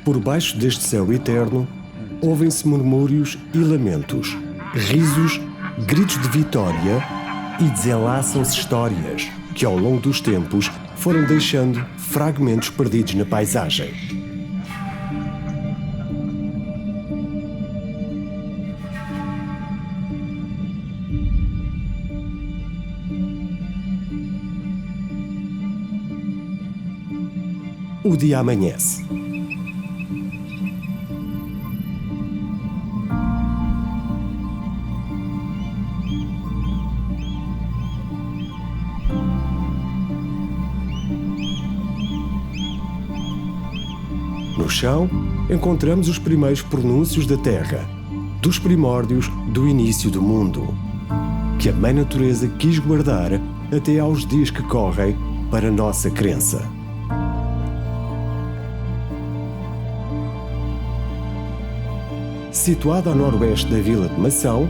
Por baixo deste céu eterno, ouvem-se murmúrios e lamentos, risos, gritos de vitória e desenlaçam-se histórias que, ao longo dos tempos, foram deixando fragmentos perdidos na paisagem. O dia amanhece. No chão, encontramos os primeiros pronúncios da Terra, dos primórdios do início do mundo, que a Mãe Natureza quis guardar até aos dias que correm para a nossa crença. Situado a noroeste da vila de Mação,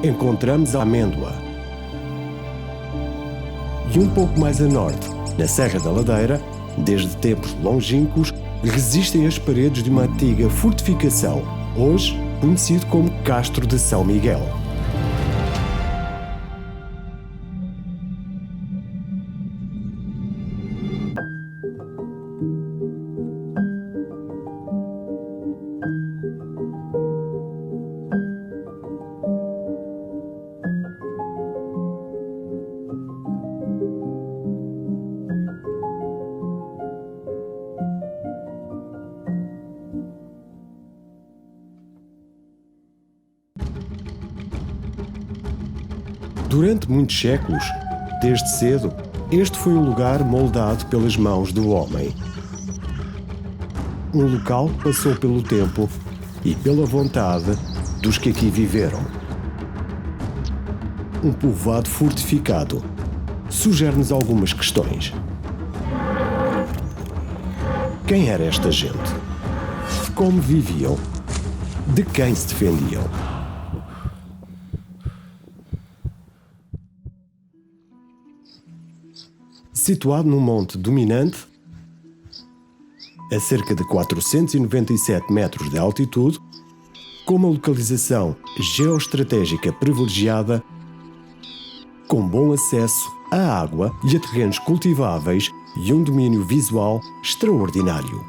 encontramos a Amêndoa. E um pouco mais a norte, na Serra da Ladeira, desde tempos longínquos, resistem as paredes de uma antiga fortificação, hoje conhecido como Castro de São Miguel. Durante muitos séculos, desde cedo, este foi um lugar moldado pelas mãos do homem. Um local que passou pelo tempo e pela vontade dos que aqui viveram. Um povoado fortificado sugere-nos algumas questões. Quem era esta gente? Como viviam? De quem se defendiam? Situado num monte dominante, a cerca de 497 metros de altitude, com uma localização geoestratégica privilegiada, com bom acesso à água e a terrenos cultiváveis e um domínio visual extraordinário.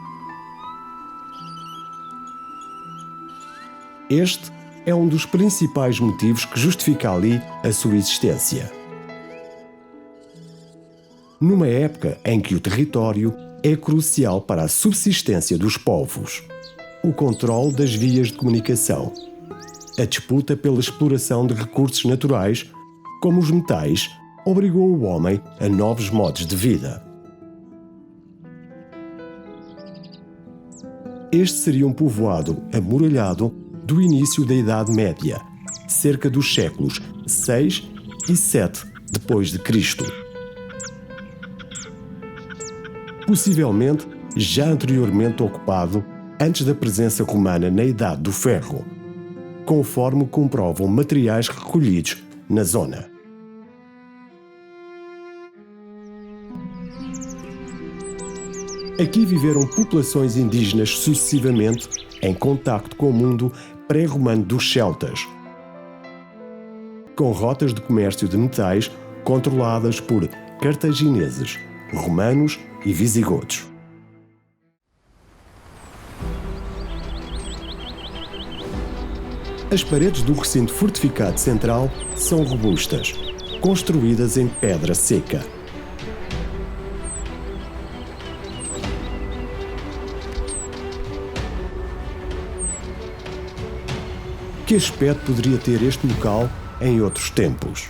Este é um dos principais motivos que justifica ali a sua existência. Numa época em que o território é crucial para a subsistência dos povos, o controle das vias de comunicação, a disputa pela exploração de recursos naturais, como os metais, obrigou o homem a novos modos de vida. Este seria um povoado amuralhado do início da Idade Média, cerca dos séculos 6 e 7 depois de Cristo. Possivelmente já anteriormente ocupado antes da presença romana na Idade do Ferro, conforme comprovam materiais recolhidos na zona. Aqui viveram populações indígenas sucessivamente em contacto com o mundo pré-romano dos celtas, com rotas de comércio de metais controladas por cartagineses, romanos e visigodos. As paredes do recinto fortificado central são robustas, construídas em pedra seca. Que aspecto poderia ter este local em outros tempos?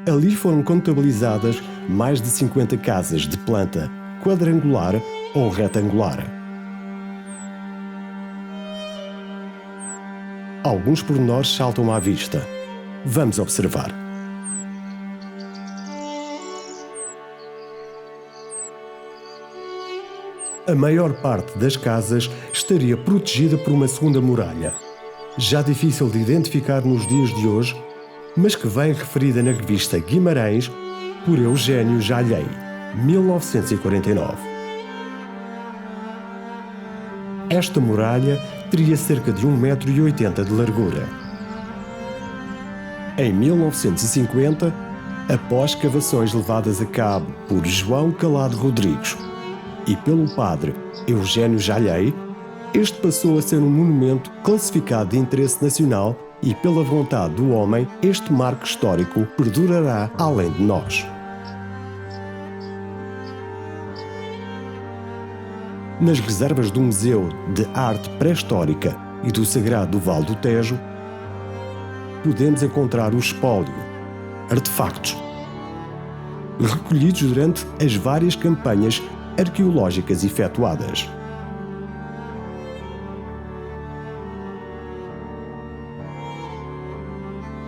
Ali foram contabilizadas mais de 50 casas de planta quadrangular ou retangular. Alguns pormenores saltam à vista. Vamos observar. A maior parte das casas estaria protegida por uma segunda muralha, já difícil de identificar nos dias de hoje, mas que vem referida na revista Guimarães por Eugênio Jalhei, 1949. Esta muralha teria cerca de 1,80 m de largura. Em 1950, após escavações levadas a cabo por João Calado Rodrigues e pelo padre Eugênio Jalhei, este passou a ser um monumento classificado de interesse nacional e, pela vontade do homem, este marco histórico perdurará além de nós. Nas reservas do Museu de Arte Pré-Histórica e do Sagrado do Vale do Tejo, podemos encontrar o espólio, artefactos, recolhidos durante as várias campanhas arqueológicas efetuadas.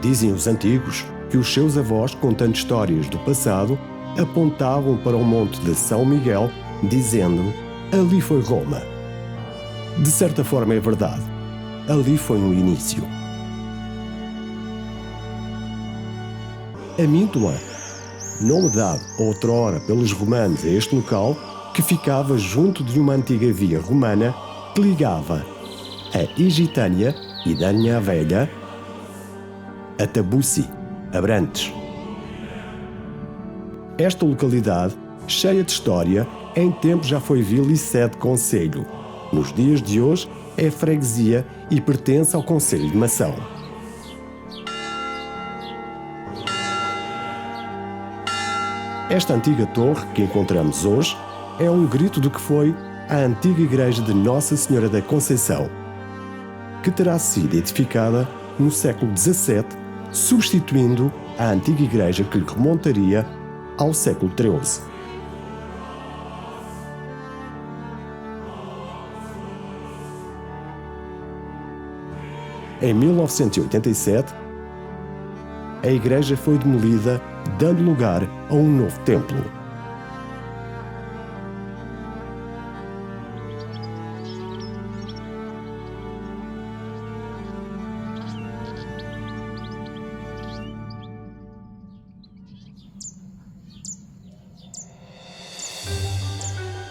Dizem os antigos que os seus avós, contando histórias do passado, apontavam para o monte de São Miguel, dizendo: ali foi Roma. De certa forma é verdade. Ali foi um início. A Míntula, nome dado outrora pelos romanos a este local, que ficava junto de uma antiga via romana que ligava a Igitânia e Danha Velha a Tabuci, Abrantes. Esta localidade, cheia de história, em tempo já foi vila e sede de concelho. Nos dias de hoje é freguesia e pertence ao concelho de Mação. Esta antiga torre que encontramos hoje é um grito do que foi a antiga igreja de Nossa Senhora da Conceição, que terá sido edificada no século XVII, substituindo a antiga igreja que lhe remontaria ao século XIII. Em 1987, a igreja foi demolida, dando lugar a um novo templo.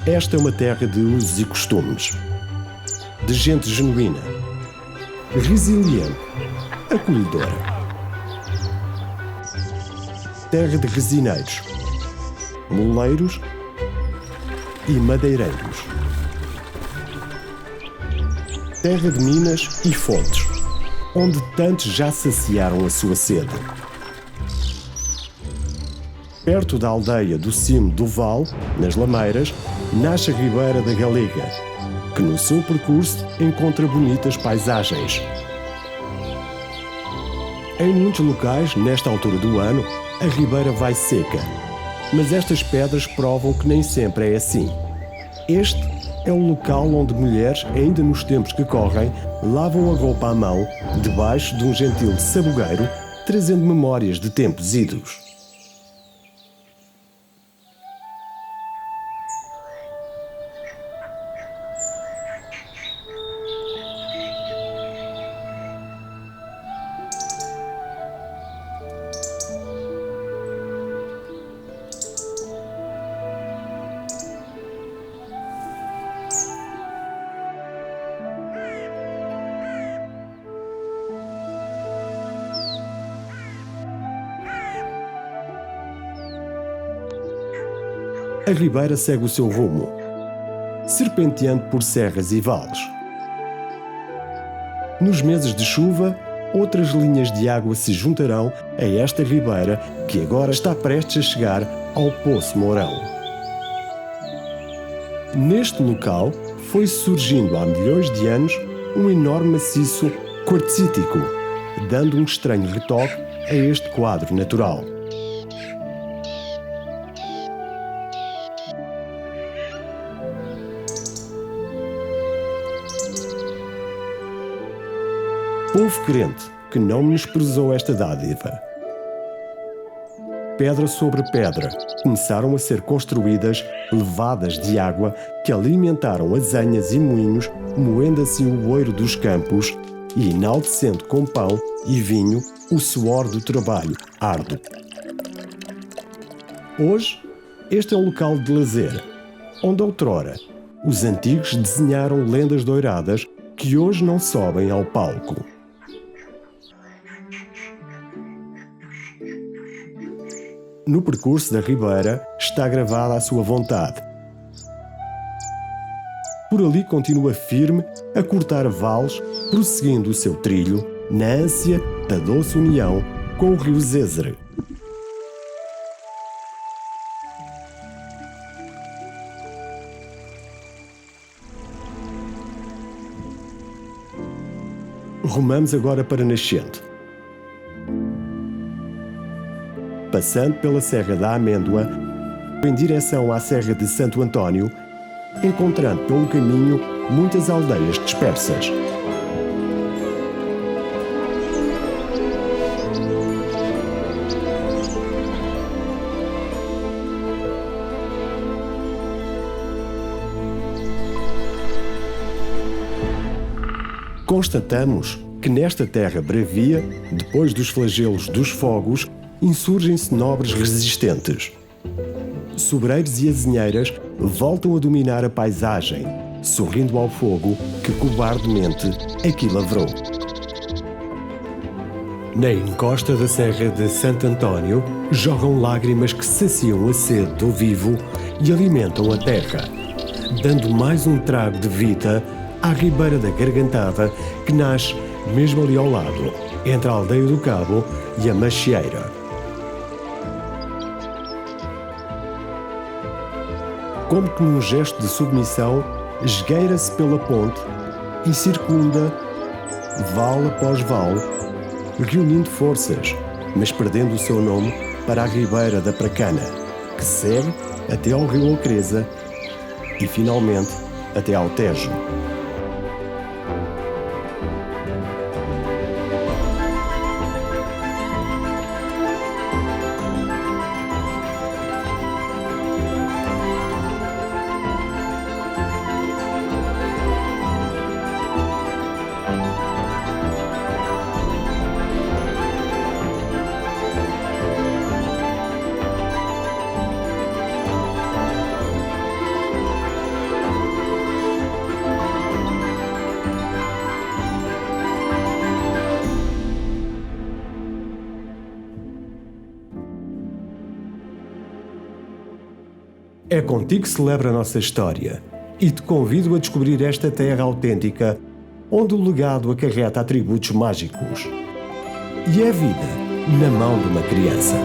Esta é uma terra de usos e costumes, de gente genuína, resiliente, acolhedora. Terra de resineiros, moleiros e madeireiros. Terra de minas e fontes, onde tantos já saciaram a sua sede. Perto da aldeia do cimo do Vale, nas Lameiras, nasce a Ribeira da Galega, que no seu percurso encontra bonitas paisagens. Em muitos locais, nesta altura do ano, a ribeira vai seca, mas estas pedras provam que nem sempre é assim. Este é o local onde mulheres, ainda nos tempos que correm, lavam a roupa à mão, debaixo de um gentil sabugueiro, trazendo memórias de tempos idos. A ribeira segue o seu rumo, serpenteando por serras e vales. Nos meses de chuva, outras linhas de água se juntarão a esta ribeira que agora está prestes a chegar ao Poço Mourão. Neste local foi surgindo há milhões de anos um enorme maciço quartzítico, dando um estranho retoque a este quadro natural. Povo crente que não menosprezou esta dádiva. Pedra sobre pedra começaram a ser construídas levadas de água que alimentaram azenhas e moinhos, moendo assim o ouro dos campos e enaltecendo com pão e vinho o suor do trabalho árduo. Hoje, este é um local de lazer, onde outrora os antigos desenharam lendas doiradas que hoje não sobem ao palco. No percurso da Ribeira está gravada a sua vontade. Por ali continua firme a cortar vales, prosseguindo o seu trilho na ânsia da doce união com o rio Zézere. Rumamos agora para Nascente. Passando pela Serra da Amêndoa, em direção à Serra de Santo António, encontrando pelo caminho muitas aldeias dispersas. Constatamos que nesta terra bravia, depois dos flagelos dos fogos, insurgem-se nobres resistentes. Sobreiros e azinheiras voltam a dominar a paisagem, sorrindo ao fogo que cobardemente aqui lavrou. Na encosta da Serra de Santo António, jogam lágrimas que saciam a sede do vivo e alimentam a terra, dando mais um trago de vida à Ribeira da Gargantada, que nasce mesmo ali ao lado, entre a Aldeia do Cabo e a Macieira. Como que num gesto de submissão, esgueira-se pela ponte e circunda vale após vale, reunindo forças, mas perdendo o seu nome para a Ribeira da Pracana, que segue até ao rio Alcresa e, finalmente, até ao Tejo. É contigo que celebra a nossa história e te convido a descobrir esta terra autêntica onde o legado acarreta atributos mágicos. E é a vida na mão de uma criança.